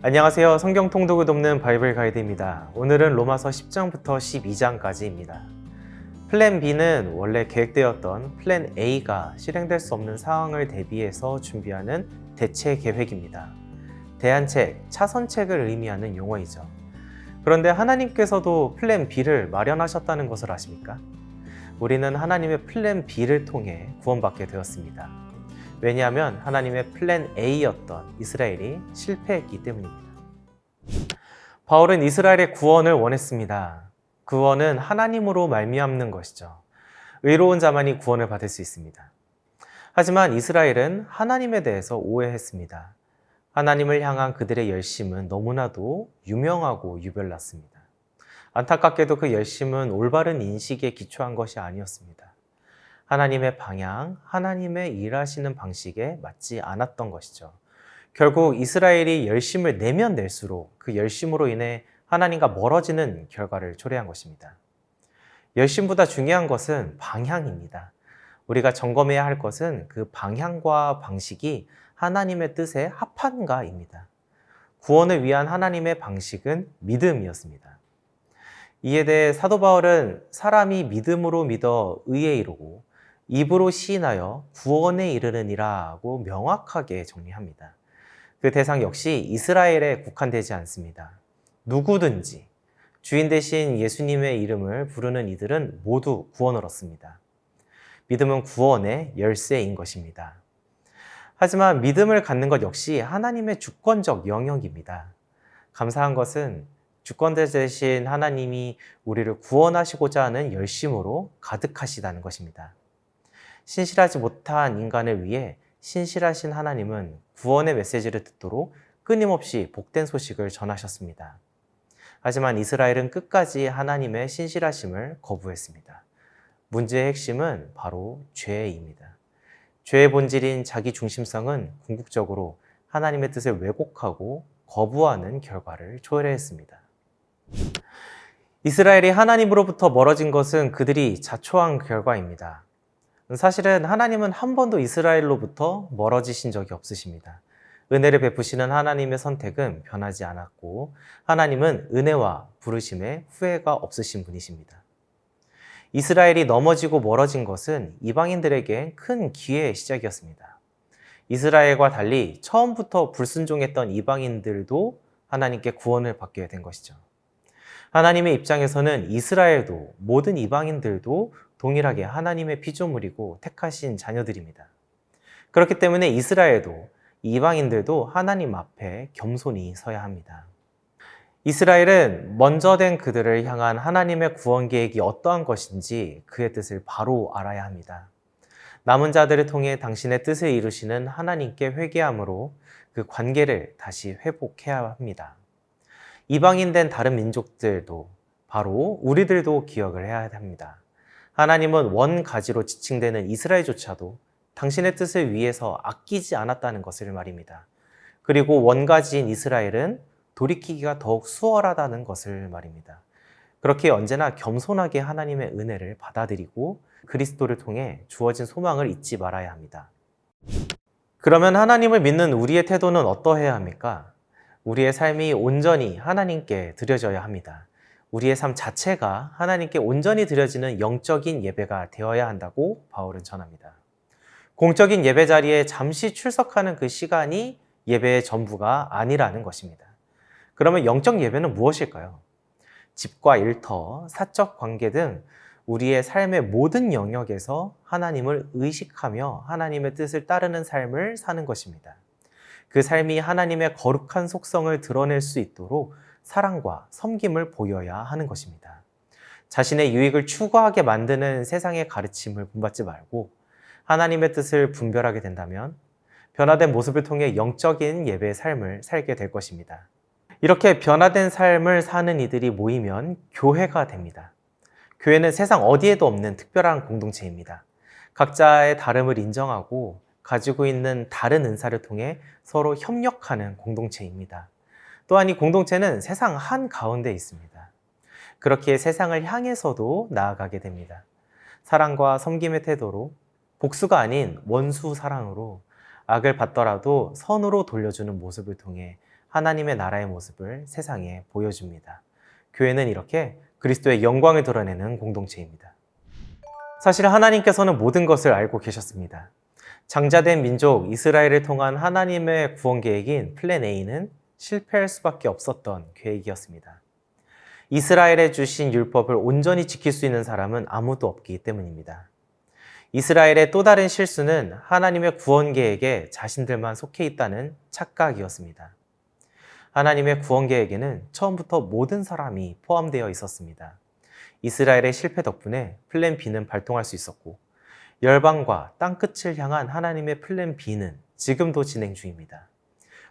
안녕하세요. 성경 통독을 돕는 바이블 가이드입니다. 오늘은 로마서 10장부터 12장까지입니다. 플랜 B는 원래 계획되었던 플랜 A가 실행될 수 없는 상황을 대비해서 준비하는 대체 계획입니다. 대안책, 차선책을 의미하는 용어이죠. 그런데 하나님께서도 플랜 B를 마련하셨다는 것을 아십니까? 우리는 하나님의 플랜 B를 통해 구원받게 되었습니다. 왜냐하면 하나님의 플랜 A였던 이스라엘이 실패했기 때문입니다. 바울은 이스라엘의 구원을 원했습니다. 구원은 하나님으로 말미암는 것이죠. 의로운 자만이 구원을 받을 수 있습니다. 하지만 이스라엘은 하나님에 대해서 오해했습니다. 하나님을 향한 그들의 열심은 너무나도 유명하고 유별났습니다. 안타깝게도 그 열심은 올바른 인식에 기초한 것이 아니었습니다. 하나님의 방향, 하나님의 일하시는 방식에 맞지 않았던 것이죠. 결국 이스라엘이 열심을 내면 낼수록 그 열심으로 인해 하나님과 멀어지는 결과를 초래한 것입니다. 열심보다 중요한 것은 방향입니다. 우리가 점검해야 할 것은 그 방향과 방식이 하나님의 뜻에 합한가입니다. 구원을 위한 하나님의 방식은 믿음이었습니다. 이에 대해 사도 바울은 사람이 믿음으로 믿어 의에 이르고 입으로 시인하여 구원에 이르느니라고 명확하게 정리합니다. 그 대상 역시 이스라엘에 국한되지 않습니다. 누구든지 주인 되신 예수님의 이름을 부르는 이들은 모두 구원을 얻습니다. 믿음은 구원의 열쇠인 것입니다. 하지만 믿음을 갖는 것 역시 하나님의 주권적 영역입니다. 감사한 것은 주권자 되신 하나님이 우리를 구원하시고자 하는 열심으로 가득하시다는 것입니다. 신실하지 못한 인간을 위해 신실하신 하나님은 구원의 메시지를 듣도록 끊임없이 복된 소식을 전하셨습니다. 하지만 이스라엘은 끝까지 하나님의 신실하심을 거부했습니다. 문제의 핵심은 바로 죄입니다. 죄의 본질인 자기 중심성은 궁극적으로 하나님의 뜻을 왜곡하고 거부하는 결과를 초래했습니다. 이스라엘이 하나님으로부터 멀어진 것은 그들이 자초한 결과입니다. 사실은 하나님은 한 번도 이스라엘로부터 멀어지신 적이 없으십니다. 은혜를 베푸시는 하나님의 선택은 변하지 않았고 하나님은 은혜와 부르심에 후회가 없으신 분이십니다. 이스라엘이 넘어지고 멀어진 것은 이방인들에게 큰 기회의 시작이었습니다. 이스라엘과 달리 처음부터 불순종했던 이방인들도 하나님께 구원을 받게 된 것이죠. 하나님의 입장에서는 이스라엘도 모든 이방인들도 동일하게 하나님의 피조물이고 택하신 자녀들입니다. 그렇기 때문에 이스라엘도 이방인들도 하나님 앞에 겸손히 서야 합니다. 이스라엘은 먼저 된 그들을 향한 하나님의 구원 계획이 어떠한 것인지 그의 뜻을 바로 알아야 합니다. 남은 자들을 통해 당신의 뜻을 이루시는 하나님께 회개함으로 그 관계를 다시 회복해야 합니다. 이방인 된 다른 민족들도 바로 우리들도 기억을 해야 합니다. 하나님은 원가지로 지칭되는 이스라엘조차도 당신의 뜻을 위해서 아끼지 않았다는 것을 말입니다. 그리고 원가지인 이스라엘은 돌이키기가 더욱 수월하다는 것을 말입니다. 그렇게 언제나 겸손하게 하나님의 은혜를 받아들이고 그리스도를 통해 주어진 소망을 잊지 말아야 합니다. 그러면 하나님을 믿는 우리의 태도는 어떠해야 합니까? 우리의 삶이 온전히 하나님께 드려져야 합니다. 우리의 삶 자체가 하나님께 온전히 드려지는 영적인 예배가 되어야 한다고 바울은 전합니다. 공적인 예배 자리에 잠시 출석하는 그 시간이 예배의 전부가 아니라는 것입니다. 그러면 영적 예배는 무엇일까요? 집과 일터, 사적 관계 등 우리의 삶의 모든 영역에서 하나님을 의식하며 하나님의 뜻을 따르는 삶을 사는 것입니다. 그 삶이 하나님의 거룩한 속성을 드러낼 수 있도록 사랑과 섬김을 보여야 하는 것입니다. 자신의 유익을 추구하게 만드는 세상의 가르침을 본받지 말고 하나님의 뜻을 분별하게 된다면 변화된 모습을 통해 영적인 예배의 삶을 살게 될 것입니다. 이렇게 변화된 삶을 사는 이들이 모이면 교회가 됩니다. 교회는 세상 어디에도 없는 특별한 공동체입니다. 각자의 다름을 인정하고 가지고 있는 다른 은사를 통해 서로 협력하는 공동체입니다. 또한 이 공동체는 세상 한가운데 있습니다. 그렇게 세상을 향해서도 나아가게 됩니다. 사랑과 섬김의 태도로 복수가 아닌 원수 사랑으로 악을 받더라도 선으로 돌려주는 모습을 통해 하나님의 나라의 모습을 세상에 보여줍니다. 교회는 이렇게 그리스도의 영광을 드러내는 공동체입니다. 사실 하나님께서는 모든 것을 알고 계셨습니다. 장자된 민족 이스라엘을 통한 하나님의 구원 계획인 플랜 A는 실패할 수밖에 없었던 계획이었습니다. 이스라엘에 주신 율법을 온전히 지킬 수 있는 사람은 아무도 없기 때문입니다. 이스라엘의 또 다른 실수는 하나님의 구원 계획에 자신들만 속해 있다는 착각이었습니다. 하나님의 구원 계획에는 처음부터 모든 사람이 포함되어 있었습니다. 이스라엘의 실패 덕분에 플랜 B는 발동할 수 있었고, 열방과 땅끝을 향한 하나님의 플랜 B는 지금도 진행 중입니다.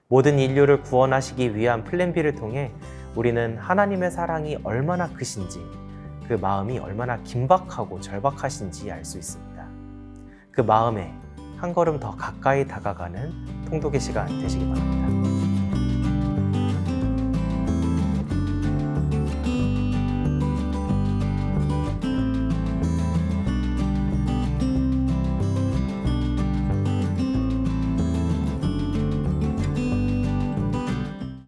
모든 인류를 구원하시기 위한 플랜 B를 통해 우리는 하나님의 사랑이 얼마나 크신지, 그 마음이 얼마나 긴박하고 절박하신지 알 수 있습니다. 그 마음에 한 걸음 더 가까이 다가가는 통독의 시간 되시기 바랍니다.